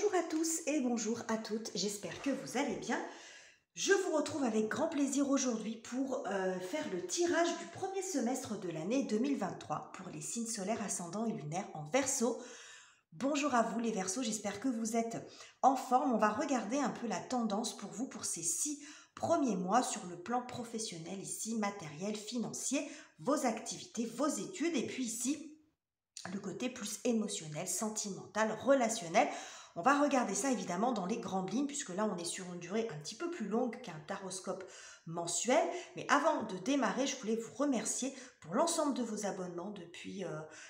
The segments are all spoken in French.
Bonjour à tous et bonjour à toutes, j'espère que vous allez bien. Je vous retrouve avec grand plaisir aujourd'hui pour faire le tirage du premier semestre de l'année 2023 pour les signes solaires ascendants et lunaires en Verseau. Bonjour à vous les Verseaux, j'espère que vous êtes en forme. On va regarder un peu la tendance pour vous pour ces 6 premiers mois sur le plan professionnel ici, matériel, financier, vos activités, vos études et puis ici, le côté plus émotionnel, sentimental, relationnel. On va regarder ça évidemment dans les grandes lignes puisque là on est sur une durée un petit peu plus longue qu'un taroscope mensuel. Mais avant de démarrer, je voulais vous remercier pour l'ensemble de vos abonnements depuis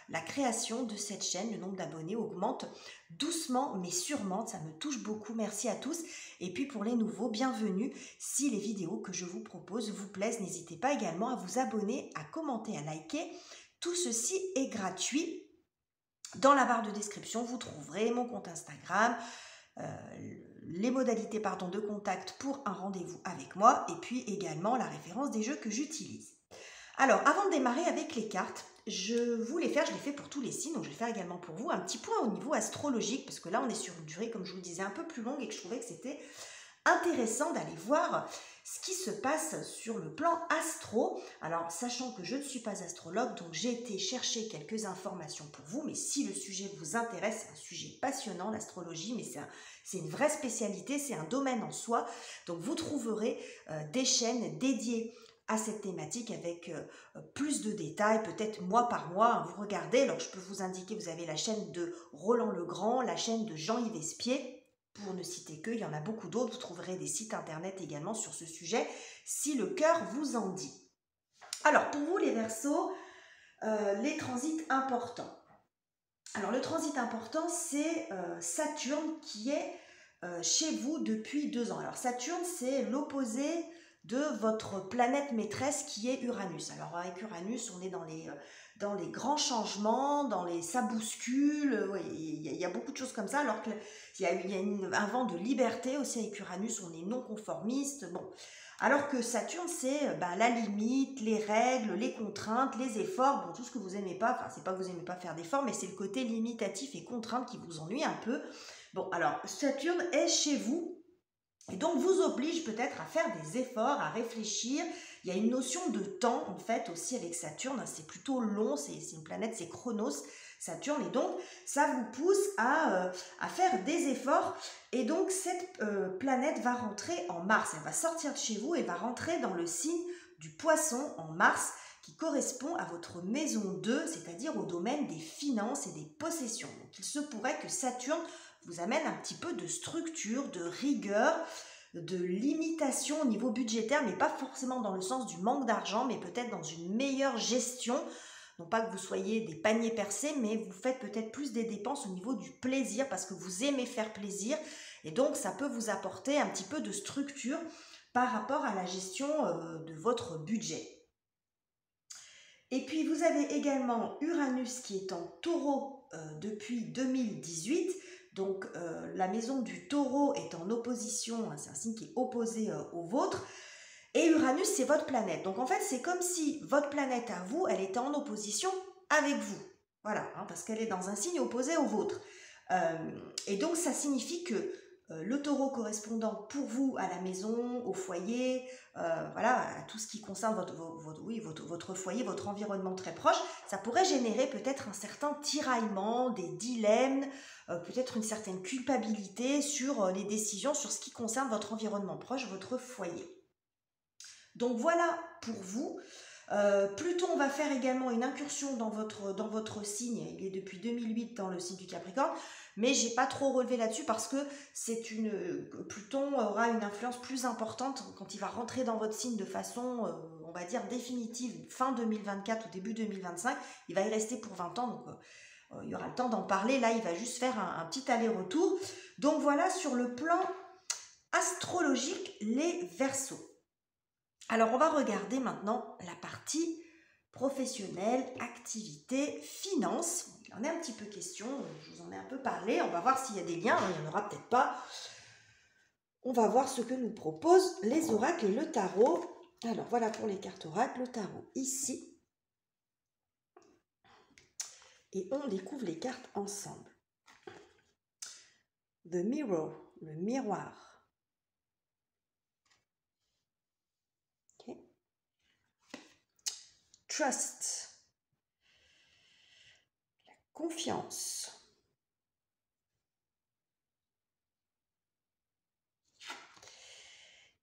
la création de cette chaîne. Le nombre d'abonnés augmente doucement mais sûrement, ça me touche beaucoup. Merci à tous. Et puis pour les nouveaux, bienvenue. Si les vidéos que je vous propose vous plaisent, n'hésitez pas également à vous abonner, à commenter, à liker. Tout ceci est gratuit. Dans la barre de description, vous trouverez mon compte Instagram, les modalités de contact pour un rendez-vous avec moi et puis également la référence des jeux que j'utilise. Alors, avant de démarrer avec les cartes, je l'ai fait pour tous les signes, donc je vais faire également pour vous un petit point au niveau astrologique parce que là, on est sur une durée, comme je vous le disais, un peu plus longue et que je trouvais que c'était intéressant d'aller voir ce qui se passe sur le plan astro. Alors, sachant que je ne suis pas astrologue, donc j'ai été chercher quelques informations pour vous, mais si le sujet vous intéresse, c'est un sujet passionnant, l'astrologie, mais c'est une vraie spécialité, c'est un domaine en soi. Donc, vous trouverez des chaînes dédiées à cette thématique avec plus de détails, peut-être mois par mois. Hein, vous regardez, alors je peux vous indiquer, vous avez la chaîne de Roland Legrand, la chaîne de Jean-Yves Espier, pour ne citer que, il y en a beaucoup d'autres, vous trouverez des sites internet également sur ce sujet, si le cœur vous en dit. Alors, pour vous les Verseaux, les transits importants. Alors, le transit important, c'est Saturne qui est chez vous depuis 2 ans. Alors, Saturne, c'est l'opposé de votre planète maîtresse qui est Uranus. Alors, avec Uranus, on est dans les grands changements, ça bouscule, il y a beaucoup de choses comme ça, alors qu'il y a un vent de liberté aussi avec Uranus, on est non conformiste, bon. Alors que Saturne, c'est la limite, les règles, les contraintes, les efforts, bon, tout ce que vous n'aimez pas, enfin, c'est pas que vous n'aimez pas faire d'efforts, mais c'est le côté limitatif et contrainte qui vous ennuie un peu. Bon, alors, Saturne est chez vous, et donc vous oblige peut-être à faire des efforts, à réfléchir. Il y a une notion de temps, en fait, aussi avec Saturne, c'est plutôt long, c'est une planète, c'est Chronos, Saturne, et donc ça vous pousse à faire des efforts, et donc cette planète va rentrer en Mars, elle va sortir de chez vous et va rentrer dans le signe du Poisson en Mars, qui correspond à votre maison 2, c'est-à-dire au domaine des finances et des possessions. Donc il se pourrait que Saturne vous amène un petit peu de structure, de rigueur, de limitation au niveau budgétaire, mais pas forcément dans le sens du manque d'argent, mais peut-être dans une meilleure gestion. Non pas que vous soyez des paniers percés, mais vous faites peut-être plus des dépenses au niveau du plaisir parce que vous aimez faire plaisir. Et donc, ça peut vous apporter un petit peu de structure par rapport à la gestion de votre budget. Et puis, vous avez également Uranus qui est en Taureau depuis 2018. Donc, la maison du Taureau est en opposition, hein, c'est un signe qui est opposé au vôtre. Et Uranus, c'est votre planète. Donc, en fait, c'est comme si votre planète à vous, elle était en opposition avec vous. Voilà, hein, parce qu'elle est dans un signe opposé au vôtre. Et donc, ça signifie que le Taureau correspondant pour vous à la maison, au foyer, voilà, à tout ce qui concerne votre foyer, votre environnement très proche, ça pourrait générer peut-être un certain tiraillement, des dilemmes, peut-être une certaine culpabilité sur les décisions, sur ce qui concerne votre environnement proche, votre foyer. Donc voilà pour vous. Pluton va faire également une incursion dans votre signe. Il est depuis 2008 dans le signe du Capricorne, mais j'ai pas trop relevé là-dessus parce que Pluton aura une influence plus importante quand il va rentrer dans votre signe de façon, on va dire, définitive, fin 2024 ou début 2025. Il va y rester pour 20 ans, donc il y aura le temps d'en parler. Là, il va juste faire un petit aller-retour. Donc voilà, sur le plan astrologique, les Verseaux. Alors, on va regarder maintenant la partie professionnelle, activité, finance. Il en est un petit peu question, je vous en ai un peu parlé. On va voir s'il y a des liens, il n'y en aura peut-être pas. On va voir ce que nous proposent les oracles et le tarot. Alors, voilà pour les cartes oracles, le tarot ici. Et on découvre les cartes ensemble. The mirror, le miroir. Okay. Trust, la confiance.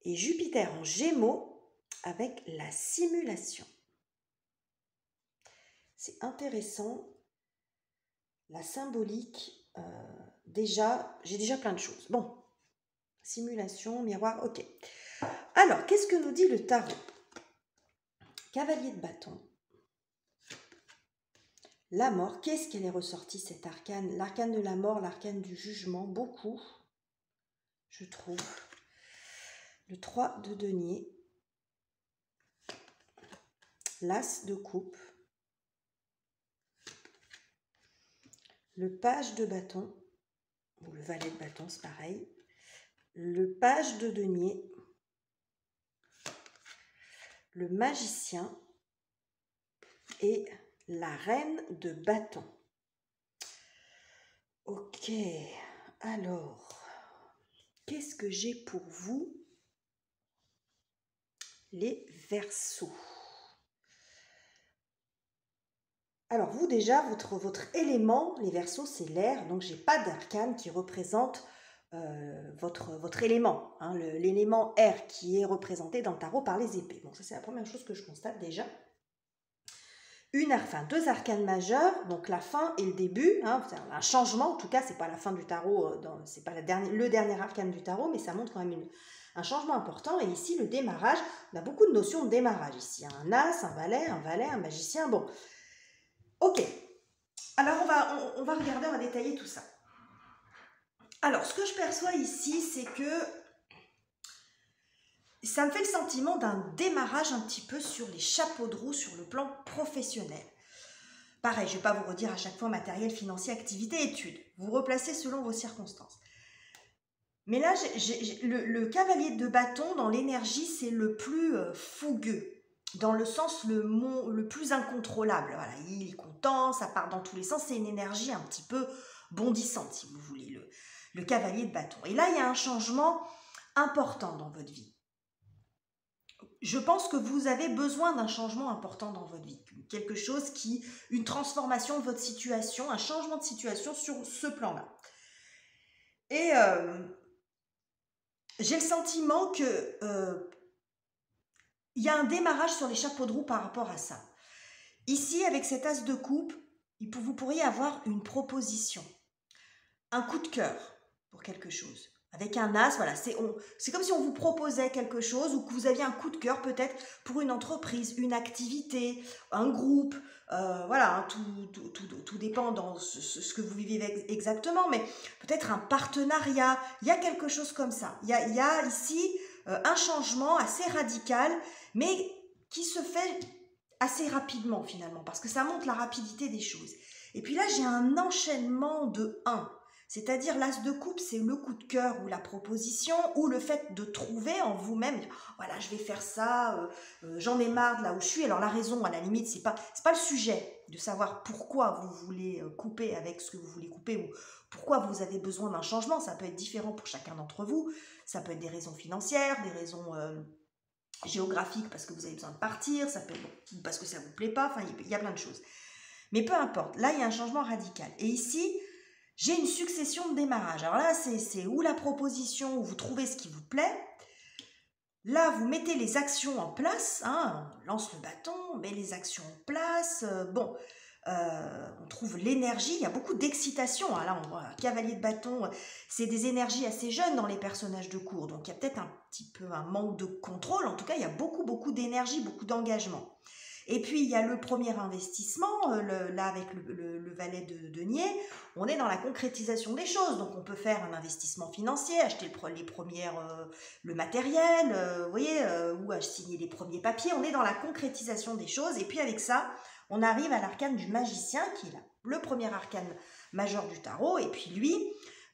Et Jupiter en Gémeaux avec la simulation. C'est intéressant, la symbolique, j'ai déjà plein de choses. Bon, simulation, miroir, ok. Alors, qu'est-ce que nous dit le tarot? Cavalier de bâton. La mort, qu'est-ce qu'elle est ressortie cet arcane? L'arcane de la mort, l'arcane du jugement, beaucoup, je trouve. Le 3 de denier. L'as de coupe. Le page de bâton, ou le valet de bâton, c'est pareil. Le page de denier. Le magicien et la reine de bâton. Ok, alors, qu'est-ce que j'ai pour vous, les Verseaux? Alors vous déjà, votre élément, les Verseaux, c'est l'air, donc j'ai pas d'arcane qui représente votre élément, hein, l'élément air qui est représenté dans le tarot par les épées. Bon, ça c'est la première chose que je constate déjà. Deux arcanes majeurs, donc la fin et le début, hein, c'est un changement, en tout cas c'est pas la fin du tarot, c'est pas le dernier arcane du tarot, mais ça montre quand même un changement important. Et ici le démarrage, on a beaucoup de notions de démarrage ici, un as, un valet, un magicien, bon. Ok, alors on va regarder, on va détailler tout ça. Alors, ce que je perçois ici, c'est que ça me fait le sentiment d'un démarrage un petit peu sur les chapeaux de roue sur le plan professionnel. Pareil, je ne vais pas vous redire à chaque fois matériel, financier, activité, études. Vous replacez selon vos circonstances. Mais là, le cavalier de bâton, dans l'énergie, c'est le plus fougueux. Dans le sens le plus incontrôlable. Voilà, il est content, ça part dans tous les sens. C'est une énergie un petit peu bondissante, si vous voulez, le cavalier de bâton. Et là, il y a un changement important dans votre vie. Je pense que vous avez besoin d'un changement important dans votre vie. Quelque chose une transformation de votre situation, un changement de situation sur ce plan-là. Et j'ai le sentiment que il y a un démarrage sur les chapeaux de roue par rapport à ça. Ici, avec cet as de coupe, vous pourriez avoir une proposition, un coup de cœur pour quelque chose. Avec un as, voilà, c'est comme si on vous proposait quelque chose ou que vous aviez un coup de cœur peut-être pour une entreprise, une activité, un groupe, voilà, hein, tout dépend dans ce que vous vivez exactement, mais peut-être un partenariat, il y a quelque chose comme ça. Il y a ici un changement assez radical, mais qui se fait assez rapidement finalement, parce que ça montre la rapidité des choses. Et puis là, j'ai un enchaînement de 1. C'est-à-dire l'as de coupe, c'est le coup de cœur ou la proposition ou le fait de trouver en vous-même, voilà, je vais faire ça, j'en ai marre de là où je suis. Alors la raison, à la limite, c'est pas le sujet de savoir pourquoi vous voulez couper avec ce que vous voulez couper ou pourquoi vous avez besoin d'un changement. Ça peut être différent pour chacun d'entre vous. Ça peut être des raisons financières, des raisons géographiques parce que vous avez besoin de partir, ça peut être parce que ça vous plaît pas, enfin il y a plein de choses. Mais peu importe, là il y a un changement radical. Et ici, j'ai une succession de démarrages. Alors là, c'est où la proposition, où vous trouvez ce qui vous plaît. Là, vous mettez les actions en place. Hein, on lance le bâton, on met les actions en place. On trouve l'énergie. Il y a beaucoup d'excitation. Hein, là, on voit un cavalier de bâton. C'est des énergies assez jeunes dans les personnages de cours. Donc, il y a peut-être un petit peu un manque de contrôle. En tout cas, il y a beaucoup d'énergie, beaucoup d'engagement. Et puis, il y a le premier investissement, là avec le valet de denier, on est dans la concrétisation des choses. Donc, on peut faire un investissement financier, acheter le matériel, vous voyez, ou signer les premiers papiers. On est dans la concrétisation des choses. Et puis, avec ça, on arrive à l'arcane du magicien, qui est le premier arcane majeur du tarot. Et puis, lui,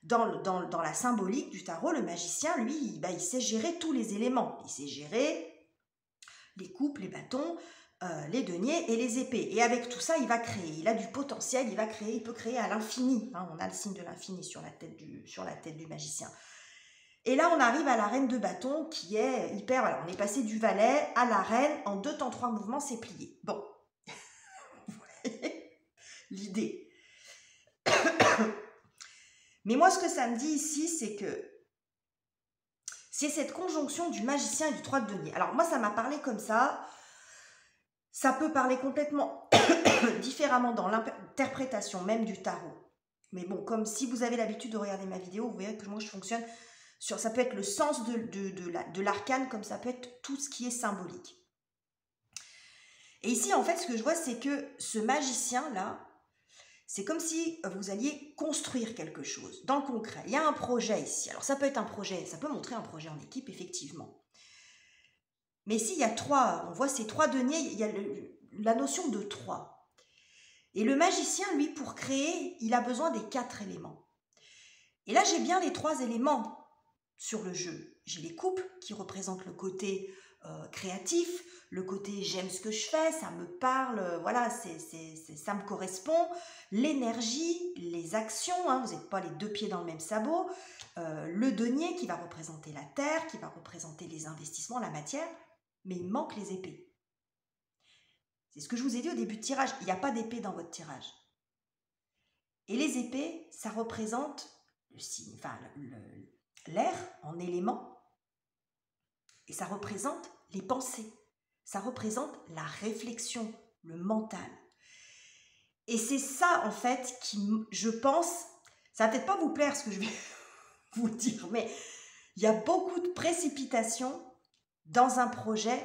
dans la symbolique du tarot, le magicien, lui, il sait gérer tous les éléments. Il sait gérer les coupes, les bâtons, les deniers et les épées. Et avec tout ça, il va créer. Il a du potentiel, il va créer, il peut créer à l'infini. Hein, on a le signe de l'infini sur la tête du magicien. Et là, on arrive à la reine de bâton qui est hyper... Alors, on est passé du valet à la reine. En 2 temps 3 mouvements, c'est plié. Bon. Vous voyez l'idée. Mais moi, ce que ça me dit ici, c'est que c'est cette conjonction du magicien et du 3 de denier. Alors, moi, ça m'a parlé comme ça. Ça peut parler complètement différemment dans l'interprétation même du tarot. Mais bon, comme si vous avez l'habitude de regarder ma vidéo, vous verrez que moi, je fonctionne sur... Ça peut être le sens de l'arcane, comme ça peut être tout ce qui est symbolique. Et ici, en fait, ce que je vois, c'est que ce magicien-là, c'est comme si vous alliez construire quelque chose dans le concret. Il y a un projet ici. Alors, ça peut être un projet, ça peut montrer un projet en équipe, effectivement. Mais ici, il y a 3, on voit ces 3 deniers, il y a la notion de 3. Et le magicien, lui, pour créer, il a besoin des 4 éléments. Et là, j'ai bien les 3 éléments sur le jeu. J'ai les coupes qui représentent le côté créatif, le côté j'aime ce que je fais, ça me parle, voilà, ça me correspond. L'énergie, les actions, hein, vous n'êtes pas les 2 pieds dans le même sabot. Le denier qui va représenter la terre, qui va représenter les investissements, la matière. Mais il manque les épées. C'est ce que je vous ai dit au début de tirage. Il n'y a pas d'épée dans votre tirage. Et les épées, ça représente le signe, enfin, l'air en élément. Et ça représente les pensées. Ça représente la réflexion, le mental. Et c'est ça, en fait, qui, je pense, ça va peut-être pas vous plaire ce que je vais vous dire, mais il y a beaucoup de précipitation dans un projet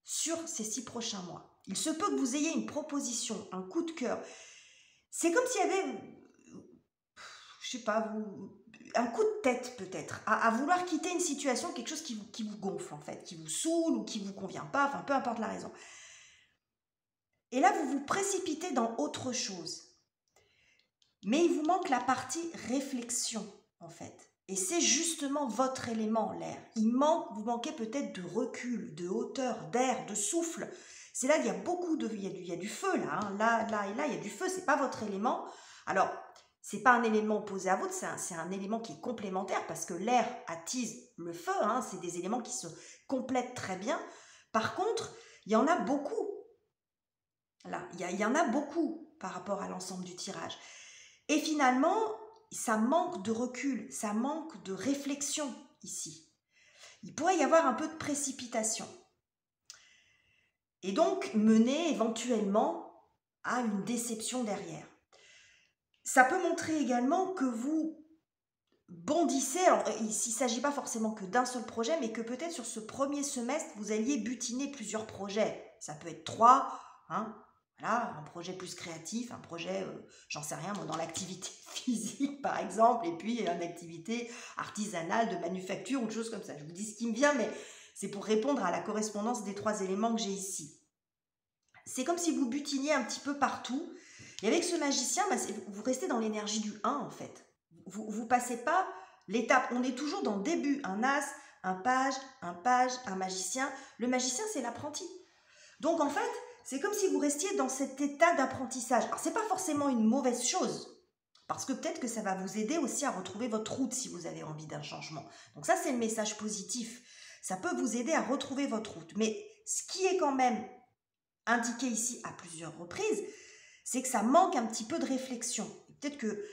sur ces 6 prochains mois. Il se peut que vous ayez une proposition, un coup de cœur. C'est comme s'il y avait, je sais pas, un coup de tête peut-être, à vouloir quitter une situation, quelque chose qui vous gonfle en fait, qui vous saoule ou qui vous convient pas, enfin peu importe la raison. Et là, vous vous précipitez dans autre chose. Mais il vous manque la partie réflexion en fait. Et c'est justement votre élément, l'air. Vous manquez peut-être de recul, de hauteur, d'air, de souffle. C'est là qu'il y a beaucoup de... Il y a du feu, là. Hein. Là et là, il y a du feu. C'est pas votre élément. Alors, c'est pas un élément opposé à votre, c'est un élément qui est complémentaire parce que l'air attise le feu. Hein. C'est des éléments qui se complètent très bien. Par contre, il y en a beaucoup. Là, il y en a beaucoup par rapport à l'ensemble du tirage. Et finalement... ça manque de recul, ça manque de réflexion ici. Il pourrait y avoir un peu de précipitation. Et donc mener éventuellement à une déception derrière. Ça peut montrer également que vous bondissez, alors il ne s'agit pas forcément que d'un seul projet, mais que peut-être sur ce premier semestre, vous alliez butiner plusieurs projets. Ça peut être 3, hein. Voilà, un projet plus créatif, un projet, j'en sais rien, moi, dans l'activité physique par exemple, et puis une activité artisanale de manufacture ou de choses comme ça. Je vous dis ce qui me vient, mais c'est pour répondre à la correspondance des 3 éléments que j'ai ici. C'est comme si vous butiniez un petit peu partout, et avec ce magicien, bah, vous restez dans l'énergie du 1 en fait. Vous passez pas l'étape, on est toujours dans le début, un as, un page, un magicien. Le magicien, c'est l'apprenti. Donc en fait, c'est comme si vous restiez dans cet état d'apprentissage. Alors, ce n'est pas forcément une mauvaise chose, parce que peut-être que ça va vous aider aussi à retrouver votre route si vous avez envie d'un changement. Donc ça, c'est le message positif. Ça peut vous aider à retrouver votre route. Mais ce qui est quand même indiqué ici à plusieurs reprises, c'est que ça manque un petit peu de réflexion. Peut-être que,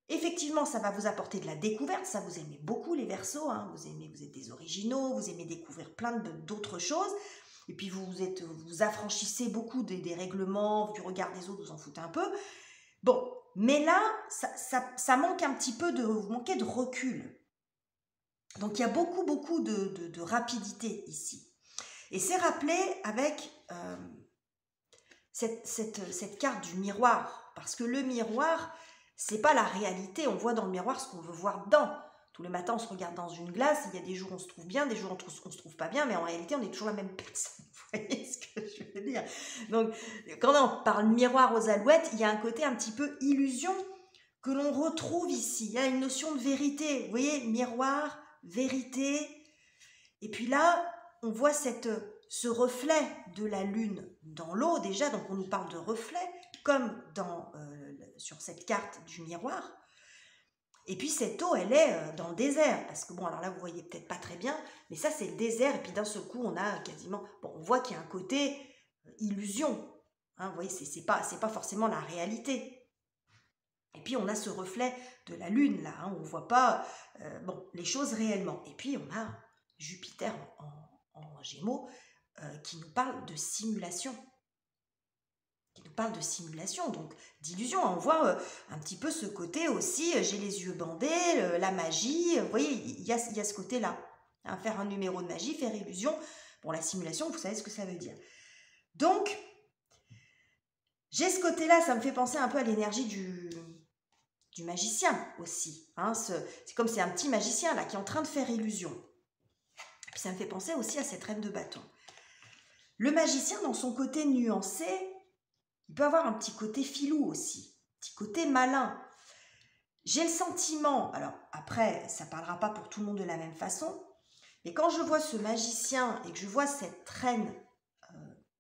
effectivement, ça va vous apporter de la découverte. Ça, vous aimez beaucoup les Verseaux, hein. Vous êtes des originaux, vous aimez découvrir plein d'autres choses. Et puis vous affranchissez beaucoup des règlements, du regard des autres, vous en foutez un peu. Bon, mais là, ça manque un petit peu vous manquez de recul. Donc il y a beaucoup de rapidité ici. Et c'est rappelé avec cette carte du miroir. Parce que le miroir, c'est pas la réalité. On voit dans le miroir ce qu'on veut voir dedans. Tous les matins, on se regarde dans une glace, il y a des jours où on se trouve bien, des jours où on ne se trouve pas bien, mais en réalité, on est toujours la même personne. Vous voyez ce que je veux dire? Donc, quand on parle miroir aux alouettes, il y a un côté un petit peu illusion que l'on retrouve ici. Il y a une notion de vérité. Vous voyez, miroir, vérité. Et puis là, on voit cette ce reflet de la lune dans l'eau, déjà, donc on nous parle de reflet, comme sur cette carte du miroir. Et puis cette eau, elle est dans le désert, parce que bon, alors là, vous voyez peut-être pas très bien, mais ça, c'est le désert, et puis d'un seul coup, on a quasiment, bon, on voit qu'il y a un côté illusion, hein, vous voyez, c'est pas forcément la réalité. Et puis, on a ce reflet de la lune, là, hein, on voit pas, bon, les choses réellement. Et puis, on a Jupiter en Gémeaux, qui nous parle de simulation. Donc d'illusion. On voit un petit peu ce côté aussi, j'ai les yeux bandés, la magie, vous voyez, il y a ce côté-là. Hein, faire un numéro de magie, faire illusion. Bon, la simulation, vous savez ce que ça veut dire. Donc, j'ai ce côté-là, ça me fait penser un peu à l'énergie du magicien aussi. Hein, c'est comme c'est un petit magicien là qui est en train de faire illusion. Et puis ça me fait penser aussi à cette reine de bâton. Le magicien, dans son côté nuancé, il peut avoir un petit côté filou aussi, un petit côté malin. J'ai le sentiment, alors après, ça ne parlera pas pour tout le monde de la même façon, mais quand je vois ce magicien et que je vois cette reine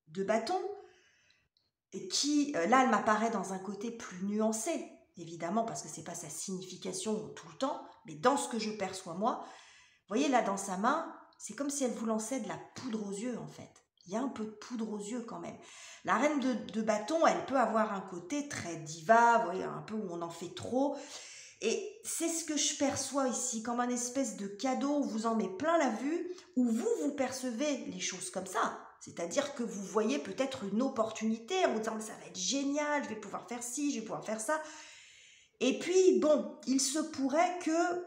de bâton, et qui, là, elle m'apparaît dans un côté plus nuancé, évidemment, parce que ce n'est pas sa signification tout le temps, mais dans ce que je perçois moi, vous voyez, là, dans sa main, c'est comme si elle vous lançait de la poudre aux yeux, en fait. Il y a un peu de poudre aux yeux quand même. La reine de bâton, elle peut avoir un côté très diva, vous voyez, un peu où on en fait trop. Et c'est ce que je perçois ici, comme un espèce de cadeau où vous en met plein la vue, où vous percevez les choses comme ça. C'est-à-dire que vous voyez peut-être une opportunité en vous disant « ça va être génial, je vais pouvoir faire ci, je vais pouvoir faire ça ». Et puis, bon, il se pourrait que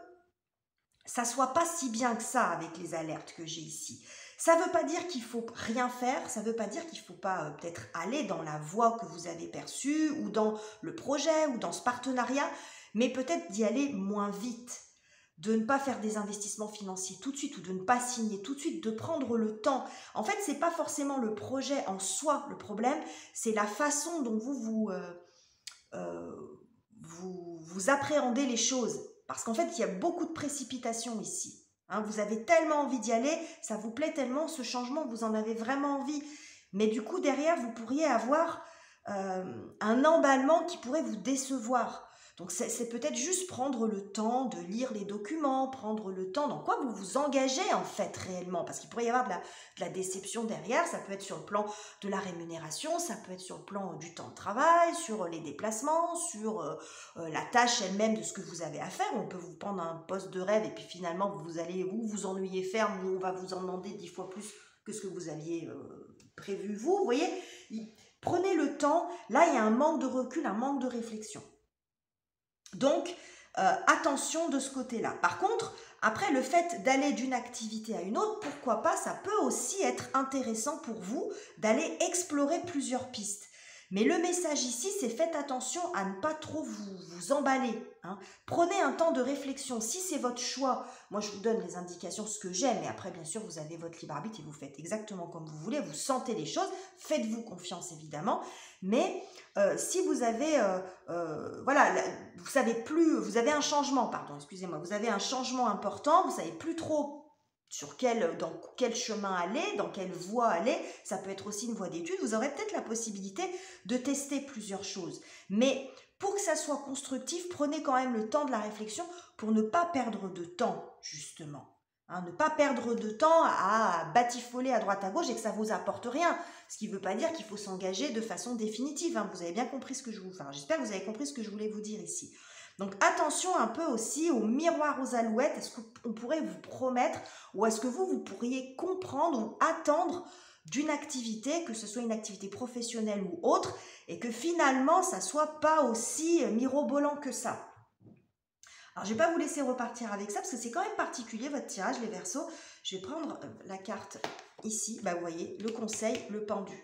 ça soit pas si bien que ça avec les alertes que j'ai ici. Ça ne veut pas dire qu'il ne faut rien faire, ça ne veut pas dire qu'il ne faut pas peut-être aller dans la voie que vous avez perçue ou dans le projet ou dans ce partenariat, mais peut-être d'y aller moins vite, de ne pas faire des investissements financiers tout de suite ou de ne pas signer tout de suite, de prendre le temps. En fait, ce n'est pas forcément le projet en soi le problème, c'est la façon dont vous appréhendez les choses. Parce qu'en fait, il y a beaucoup de précipitation ici. Hein, vous avez tellement envie d'y aller, ça vous plaît tellement, ce changement, vous en avez vraiment envie. Mais du coup, derrière, vous pourriez avoir un emballement qui pourrait vous décevoir. Donc, c'est peut-être juste prendre le temps de lire les documents, prendre le temps dans quoi vous vous engagez en fait réellement. Parce qu'il pourrait y avoir de la déception derrière, ça peut être sur le plan de la rémunération, ça peut être sur le plan du temps de travail, sur les déplacements, sur la tâche elle-même de ce que vous avez à faire. On peut vous prendre un poste de rêve et puis finalement vous allez vous ennuyer ferme ou on va vous en demander 10 fois plus que ce que vous aviez prévu vous voyez. Prenez le temps, là il y a un manque de recul, un manque de réflexion. Donc, attention de ce côté-là. Par contre, après, le fait d'aller d'une activité à une autre, pourquoi pas, ça peut aussi être intéressant pour vous d'aller explorer plusieurs pistes. Mais le message ici, c'est faites attention à ne pas trop vous emballer. Hein. Prenez un temps de réflexion. Si c'est votre choix, moi je vous donne les indications, ce que j'aime, et après bien sûr vous avez votre libre arbitre et vous faites exactement comme vous voulez, vous sentez les choses, faites-vous confiance évidemment, mais si vous avez, voilà, vous savez plus, vous avez un changement, pardon, excusez-moi, vous avez un changement important, vous savez plus trop dans quel chemin aller, dans quelle voie aller, ça peut être aussi une voie d'étude, vous aurez peut-être la possibilité de tester plusieurs choses. Mais pour que ça soit constructif, prenez quand même le temps de la réflexion pour ne pas perdre de temps, justement. Hein, ne pas perdre de temps à batifoler à droite à gauche et que ça ne vous apporte rien. Ce qui ne veut pas dire qu'il faut s'engager de façon définitive. Hein. Vous avez bien compris ce que j'espère que vous avez compris ce que je voulais vous dire ici. Donc attention un peu aussi au miroir aux alouettes, est-ce qu'on pourrait vous promettre ou est-ce que vous pourriez comprendre ou attendre d'une activité, que ce soit une activité professionnelle ou autre, et que finalement ça ne soit pas aussi mirobolant que ça. Alors je ne vais pas vous laisser repartir avec ça parce que c'est quand même particulier votre tirage les Verseaux. Je vais prendre la carte ici, bah, vous voyez, le conseil, le pendu.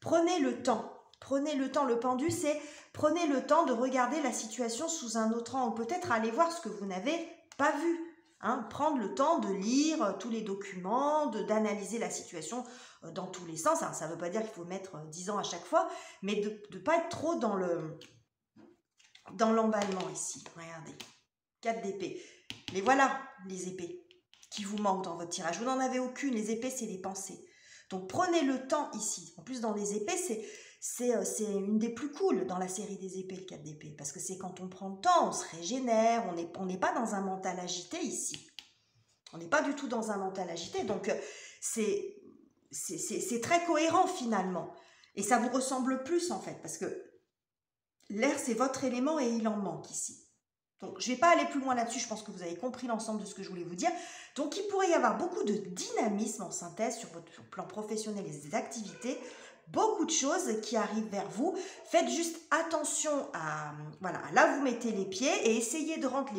Prenez le temps. Prenez le temps, le pendu, c'est prenez le temps de regarder la situation sous un autre angle. Peut-être aller voir ce que vous n'avez pas vu. Hein, prendre le temps de lire tous les documents, d'analyser la situation dans tous les sens. Alors, ça ne veut pas dire qu'il faut mettre 10 ans à chaque fois, mais de ne pas être trop dans l'emballement ici. Regardez, 4 d'épée. Mais voilà les épées qui vous manquent dans votre tirage. Vous n'en avez aucune. Les épées, c'est les pensées. Donc prenez le temps ici. En plus, dans les épées, c'est une des plus cool dans la série des épées, le 4 d'épée. Parce que c'est quand on prend le temps, on se régénère, on n'est pas dans un mental agité ici. On n'est pas du tout dans un mental agité. Donc c'est très cohérent finalement. Et ça vous ressemble plus en fait. Parce que l'air, c'est votre élément et il en manque ici. Donc, je ne vais pas aller plus loin là-dessus, je pense que vous avez compris l'ensemble de ce que je voulais vous dire. Donc, il pourrait y avoir beaucoup de dynamisme en synthèse sur votre plan professionnel et des activités, beaucoup de choses qui arrivent vers vous. Faites juste attention à, voilà, là vous mettez les pieds et essayez de rendre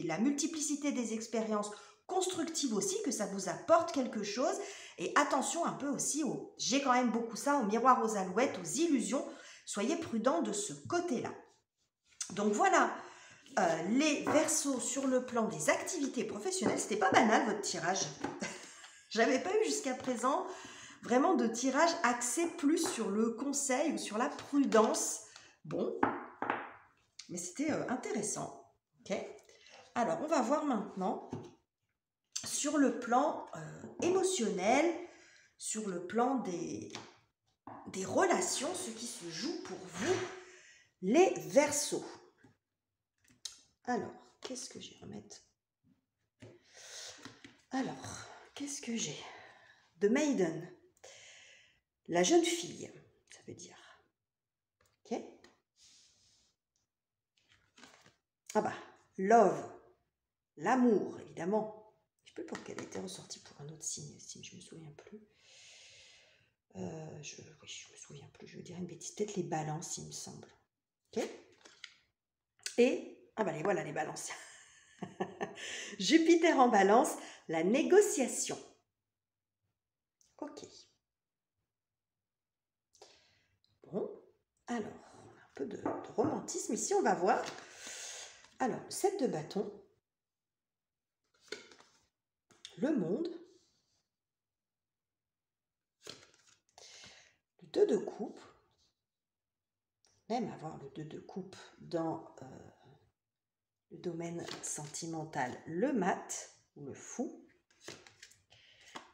la multiplicité des expériences constructives aussi, que ça vous apporte quelque chose. Et attention un peu aussi j'ai quand même beaucoup ça, au miroir aux alouettes, aux illusions. Soyez prudents de ce côté-là. Donc voilà, les Verseaux sur le plan des activités professionnelles. C'était pas banal votre tirage. J'avais pas eu jusqu'à présent vraiment de tirage axé plus sur le conseil ou sur la prudence. Bon, mais c'était intéressant. Ok. Alors, on va voir maintenant sur le plan émotionnel, sur le plan des relations, ce qui se joue pour vous, les Verseaux. Alors, qu'est-ce que j'ai à mettre? Alors, qu'est-ce que j'ai? The Maiden, la jeune fille, ça veut dire. Ok. Ah bah, Love, l'amour, évidemment. Je ne sais plus pour qu'elle a été ressortie pour un autre signe, je ne me souviens plus. Oui, je me souviens plus, je veux dire une bêtise. Peut-être les balances, il me semble. Ok. Et, ah bah voilà les balances. Jupiter en balance, la négociation. Ok. Bon, alors, on a un peu de romantisme ici, on va voir. Alors, 7 de bâton, le monde, le 2 de coupe, même avoir le 2 de coupe dans le domaine sentimental, le mat ou le fou,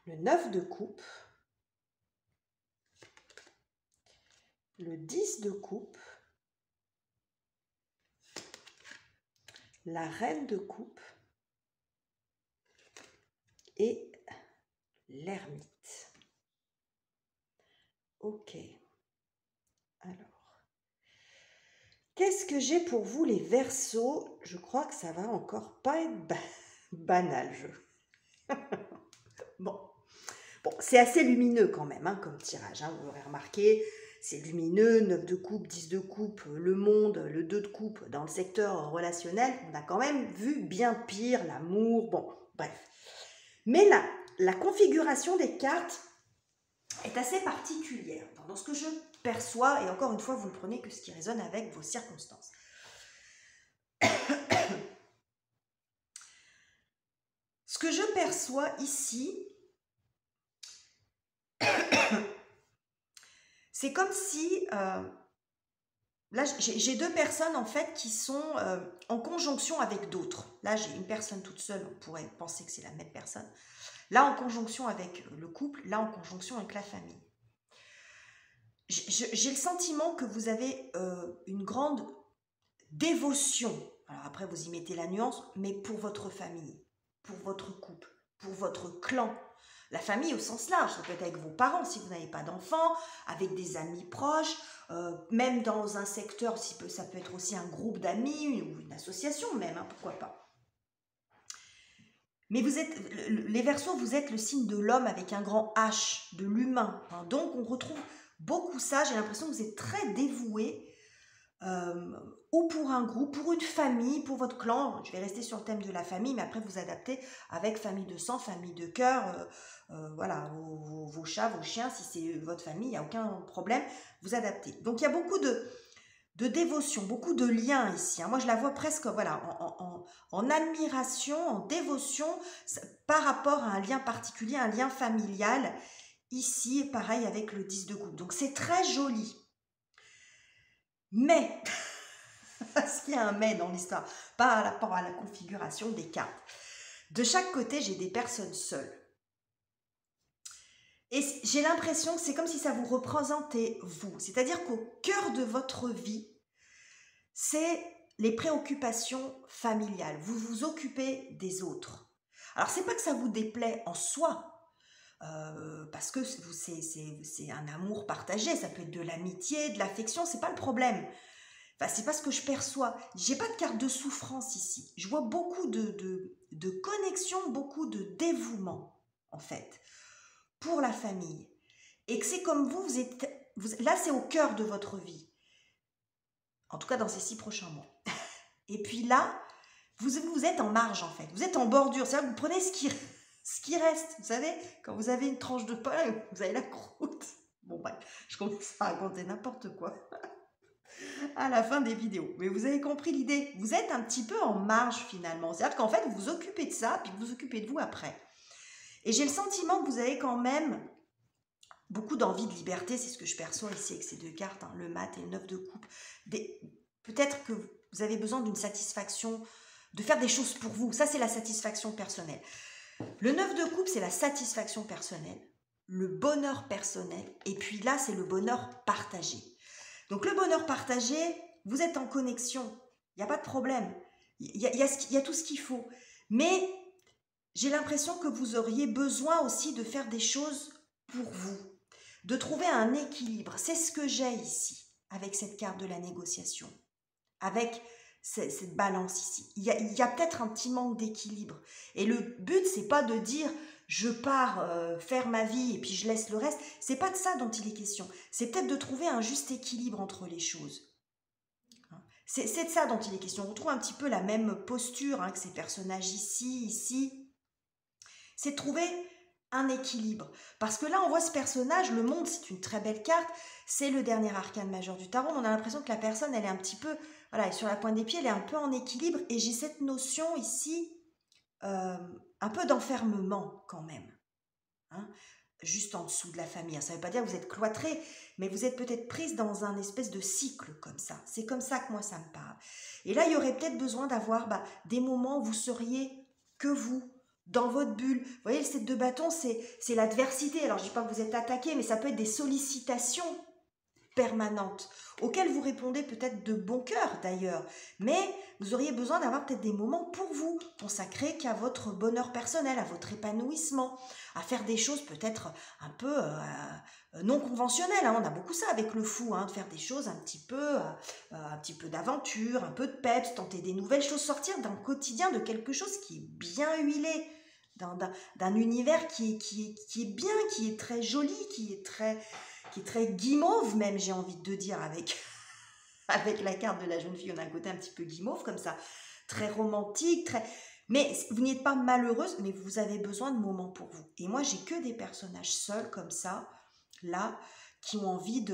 le 9 de coupe, le 10 de coupe, la reine de coupe et l'ermite. Ok. Alors, qu'est-ce que j'ai pour vous les Verseaux? Je crois que ça va encore pas être banal, Bon, c'est assez lumineux quand même, hein, comme tirage, hein, vous l'aurez remarqué. C'est lumineux, 9 de coupe, 10 de coupe, le monde, le 2 de coupe. Dans le secteur relationnel, on a quand même vu bien pire, l'amour, bon, bref. Mais là, la configuration des cartes est assez particulière dans ce que je perçois, et encore une fois, vous ne prenez que ce qui résonne avec vos circonstances. Ce que je perçois ici, c'est comme si, là j'ai deux personnes en fait qui sont en conjonction avec d'autres. Là j'ai une personne toute seule, on pourrait penser que c'est la même personne. Là en conjonction avec le couple, là en conjonction avec la famille. J'ai le sentiment que vous avez une grande dévotion, alors après vous y mettez la nuance, mais pour votre famille, pour votre couple, pour votre clan. La famille au sens large, ça peut être avec vos parents si vous n'avez pas d'enfants, avec des amis proches, même dans un secteur, ça peut être aussi un groupe d'amis ou une association même, hein, pourquoi pas. Mais vous êtes, les Verseaux, vous êtes le signe de l'homme avec un grand H, de l'humain. Hein, donc on retrouve beaucoup ça, j'ai l'impression que vous êtes très dévoués, ou pour un groupe, pour une famille, pour votre clan. Je vais rester sur le thème de la famille, mais après vous adaptez avec famille de sang, famille de cœur, voilà, vos chats, vos chiens, si c'est votre famille, il n'y a aucun problème, vous adaptez. Donc il y a beaucoup de dévotion, beaucoup de liens ici. Hein. Moi je la vois presque voilà, en admiration, en dévotion, par rapport à un lien particulier, un lien familial. Ici, pareil avec le 10 de coupe. Donc c'est très joli. Mais, parce qu'il y a un mais dans l'histoire, par rapport à la configuration des cartes. De chaque côté, j'ai des personnes seules. Et j'ai l'impression que c'est comme si ça vous représentait vous. C'est-à-dire qu'au cœur de votre vie, c'est les préoccupations familiales. Vous vous occupez des autres. Alors, c'est pas que ça vous déplaît en soi, parce que c'est un amour partagé, ça peut être de l'amitié, de l'affection, c'est pas le problème. Enfin, c'est pas ce que je perçois. J'ai pas de carte de souffrance ici. Je vois beaucoup de connexion, beaucoup de dévouement, en fait, pour la famille. Et que c'est comme vous êtes... là, c'est au cœur de votre vie. En tout cas, dans ces 6 prochains mois. Et puis là, vous êtes en marge, en fait. Vous êtes en bordure. C'est-à-dire que vous prenez ce qui reste. Vous savez, quand vous avez une tranche de pain, vous avez la croûte. Bon, bref, je commence à raconter n'importe quoi à la fin des vidéos. Mais vous avez compris l'idée. Vous êtes un petit peu en marge, finalement. C'est-à-dire qu'en fait, vous vous occupez de ça, puis vous vous occupez de vous après. Et j'ai le sentiment que vous avez quand même beaucoup d'envie de liberté. C'est ce que je perçois ici avec ces 2 cartes, hein, le mat et le 9 de coupe. Peut-être que vous avez besoin d'une satisfaction, de faire des choses pour vous. Ça, c'est la satisfaction personnelle. Le 9 de coupe, c'est la satisfaction personnelle, le bonheur personnel. Et puis là, c'est le bonheur partagé. Donc le bonheur partagé, vous êtes en connexion, il n'y a pas de problème, il y a tout ce qu'il faut. Mais j'ai l'impression que vous auriez besoin aussi de faire des choses pour vous, de trouver un équilibre. C'est ce que j'ai ici, avec cette carte de la négociation, avec cette balance ici. Il y a peut-être un petit manque d'équilibre. Et le but, c'est pas de dire... je pars faire ma vie et puis je laisse le reste. C'est pas de ça dont il est question. C'est peut-être de trouver un juste équilibre entre les choses. C'est de ça dont il est question. On retrouve un petit peu la même posture que ces personnages ici. C'est de trouver un équilibre. Parce que là, on voit ce personnage, le monde, c'est une très belle carte. C'est le dernier arcane majeur du tarot. On a l'impression que la personne, elle est un petit peu... voilà, elle est sur la pointe des pieds, elle est un peu en équilibre. Et j'ai cette notion ici... un peu d'enfermement quand même, hein, juste en dessous de la famille. Ça ne veut pas dire que vous êtes cloîtré, mais vous êtes peut-être prise dans un espèce de cycle comme ça. C'est comme ça que moi ça me parle. Et là, il y aurait peut-être besoin d'avoir des moments où vous seriez que vous, dans votre bulle. Vous voyez, le 7 de bâton, c'est l'adversité. Alors, je ne dis pas que vous êtes attaqué, mais ça peut être des sollicitations permanentes, auxquelles vous répondez peut-être de bon cœur d'ailleurs, mais vous auriez besoin d'avoir peut-être des moments pour vous, consacrés qu'à votre bonheur personnel, à votre épanouissement, à faire des choses peut-être un peu non conventionnelles. On a beaucoup ça avec le fou, de faire des choses un petit peu d'aventure, un peu de peps, tenter des nouvelles choses, sortir d'un quotidien, de quelque chose qui est bien huilé, d'un univers qui est bien, qui est très joli, qui est très guimauve même, j'ai envie de dire, avec la carte de la jeune fille. On a un côté un petit peu guimauve comme ça, très romantique, mais vous n'êtes pas malheureuse, mais vous avez besoin de moments pour vous. Et moi, j'ai que des personnages seuls comme ça, là, qui ont envie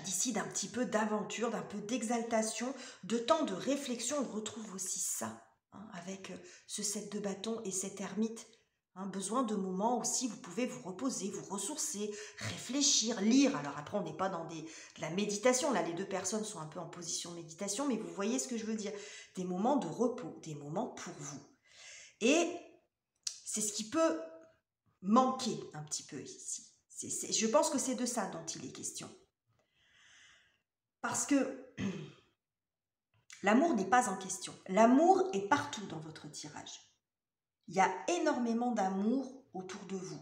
d'ici d'un petit peu d'aventure, d'un peu d'exaltation, de temps de réflexion. On retrouve aussi ça, avec ce 7 de bâton et cette ermite. Besoin de moments aussi, vous pouvez vous reposer, vous ressourcer, réfléchir, lire. Alors après, on n'est pas dans de la méditation. Là, les 2 personnes sont un peu en position de méditation, mais vous voyez ce que je veux dire. Des moments de repos, des moments pour vous. Et c'est ce qui peut manquer un petit peu ici. Je pense que c'est de ça dont il est question. Parce que l'amour n'est pas en question. L'amour est partout dans votre tirage. Il y a énormément d'amour autour de vous.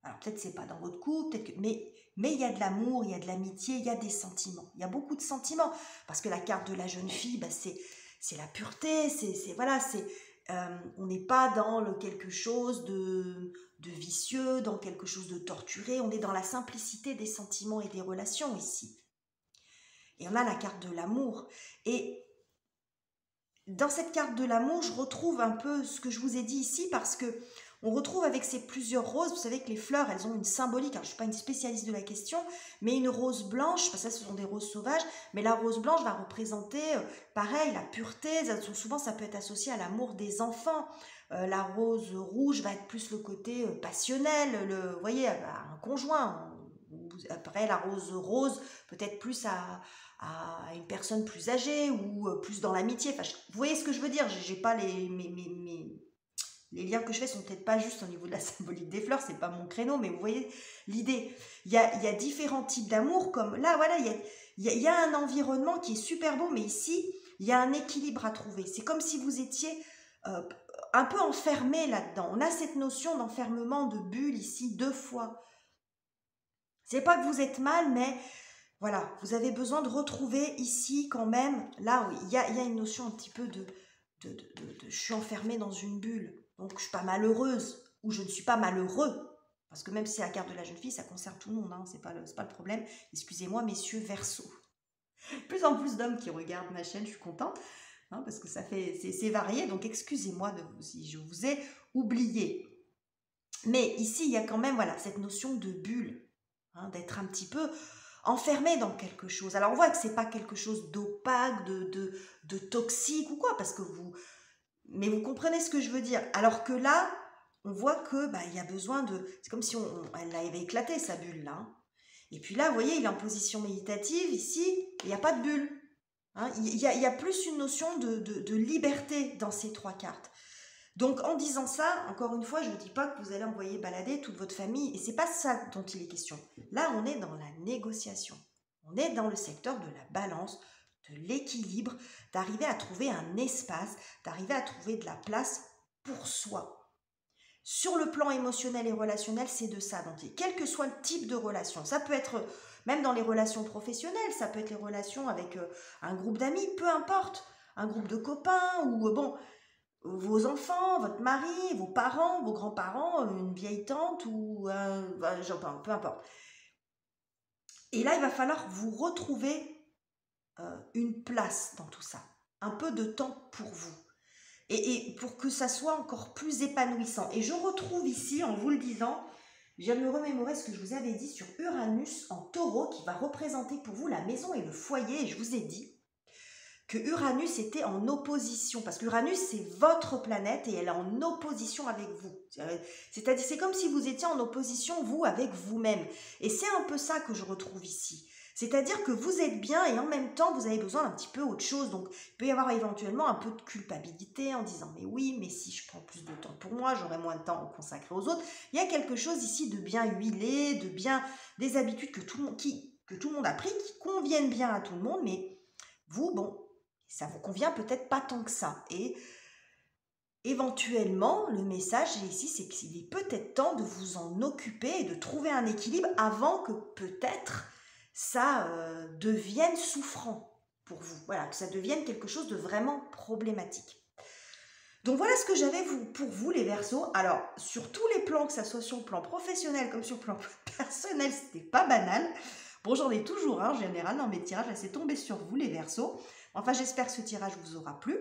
Alors peut-être c'est pas dans votre couple, mais il y a de l'amour, il y a de l'amitié, il y a des sentiments. Il y a beaucoup de sentiments. Parce que la carte de la jeune fille, c'est la pureté, on n'est pas dans quelque chose de vicieux, dans quelque chose de torturé. On est dans la simplicité des sentiments et des relations ici. Et on a la carte de l'amour. Et dans cette carte de l'amour, je retrouve un peu ce que je vous ai dit ici, parce que on retrouve avec ces plusieurs roses, vous savez que les fleurs, elles ont une symbolique. Alors, je ne suis pas une spécialiste de la question, mais une rose blanche, parce que ça, ce sont des roses sauvages, mais la rose blanche va représenter, pareil, la pureté. Souvent, ça peut être associé à l'amour des enfants. La rose rouge va être plus le côté passionnel, vous voyez, un conjoint. Après, la rose peut-être plus à une personne plus âgée ou plus dans l'amitié. Enfin, vous voyez ce que je veux dire. J'ai pas les liens que je fais sont peut-être pas juste au niveau de la symbolique des fleurs, c'est pas mon créneau, mais vous voyez l'idée. Il y a différents types d'amour, comme là, voilà, il y a un environnement qui est super beau, mais ici, il y a un équilibre à trouver. C'est comme si vous étiez un peu enfermé là-dedans. On a cette notion d'enfermement, de bulle ici, 2 fois. C'est pas que vous êtes mal, mais voilà, vous avez besoin de retrouver ici quand même, là, oui, il y a une notion un petit peu de je suis enfermée dans une bulle, donc je ne suis pas malheureuse, ou je ne suis pas malheureux, parce que même si c'est la carte de la jeune fille, ça concerne tout le monde, hein, c'est pas le problème. Excusez-moi, messieurs Verseau. Plus en plus d'hommes qui regardent ma chaîne, je suis contente, hein, parce que c'est varié, donc excusez-moi si je vous ai oublié. Mais ici, il y a quand même, voilà, cette notion de bulle, hein, d'être un petit peu enfermé dans quelque chose. Alors on voit que c'est pas quelque chose d'opaque, de toxique ou quoi, parce que mais vous comprenez ce que je veux dire. Alors que là, on voit que il y a besoin c'est comme si elle avait éclaté sa bulle là. Hein. Et puis là, vous voyez, il est en position méditative. Ici, il n'y a pas de bulle. Hein. Il y a plus une notion de liberté dans ces 3 cartes. Donc en disant ça, encore une fois, je ne dis pas que vous allez envoyer balader toute votre famille, et c'est pas ça dont il est question. Là, on est dans la négociation. On est dans le secteur de la balance, de l'équilibre, d'arriver à trouver un espace, d'arriver à trouver de la place pour soi. Sur le plan émotionnel et relationnel, c'est de ça dont il est. Quel que soit le type de relation, ça peut être même dans les relations professionnelles, ça peut être les relations avec un groupe d'amis, peu importe, un groupe de copains ou vos enfants, votre mari, vos parents, vos grands-parents, une vieille tante ou peu importe. Et là, il va falloir vous retrouver une place dans tout ça, un peu de temps pour vous. Et pour que ça soit encore plus épanouissant. Et je retrouve ici, en vous le disant, je viens de me remémorer ce que je vous avais dit sur Uranus en taureau, qui va représenter pour vous la maison et le foyer. Et je vous ai dit que Uranus était en opposition, parce qu'Uranus, c'est votre planète et elle est en opposition avec vous. C'est-à-dire, c'est comme si vous étiez en opposition, vous, avec vous-même. Et c'est un peu ça que je retrouve ici. C'est-à-dire que vous êtes bien et en même temps, vous avez besoin d'un petit peu autre chose. Donc, il peut y avoir éventuellement un peu de culpabilité en disant « mais oui, mais si je prends plus de temps pour moi, j'aurai moins de temps à consacrer aux autres ». Il y a quelque chose ici de bien huilé, de bien des habitudes que tout le monde a pris, qui conviennent bien à tout le monde, mais vous, bon, ça vous convient peut-être pas tant que ça. Et éventuellement, le message ici, c'est qu'il est peut-être temps de vous en occuper et de trouver un équilibre avant que peut-être ça devienne souffrant pour vous. Voilà, que ça devienne quelque chose de vraiment problématique. Donc voilà ce que j'avais pour vous les Verseaux. Alors, sur tous les plans, que ça soit sur le plan professionnel comme sur le plan personnel, c'était pas banal. Bon, j'en ai toujours en général dans mes tirages, là c'est tombé sur vous les Verseaux. Enfin, j'espère que ce tirage vous aura plu.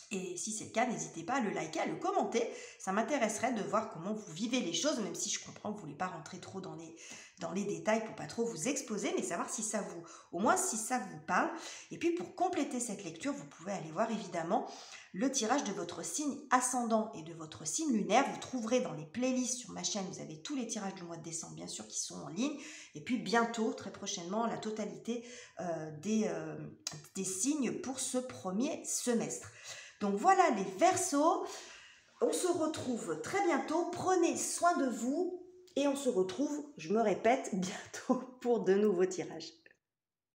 Et si c'est le cas, n'hésitez pas à le liker, à le commenter. Ça m'intéresserait de voir comment vous vivez les choses, même si je comprends que vous ne voulez pas rentrer trop dans les détails pour pas trop vous exposer, mais savoir si ça au moins si ça vous parle. Et puis pour compléter cette lecture, vous pouvez aller voir évidemment le tirage de votre signe ascendant et de votre signe lunaire. Vous trouverez dans les playlists sur ma chaîne, vous avez tous les tirages du mois de décembre, bien sûr, qui sont en ligne. Et puis bientôt, très prochainement, la totalité des signes pour ce premier semestre. Donc voilà les Verseaux, on se retrouve très bientôt, prenez soin de vous et on se retrouve, je me répète, bientôt pour de nouveaux tirages.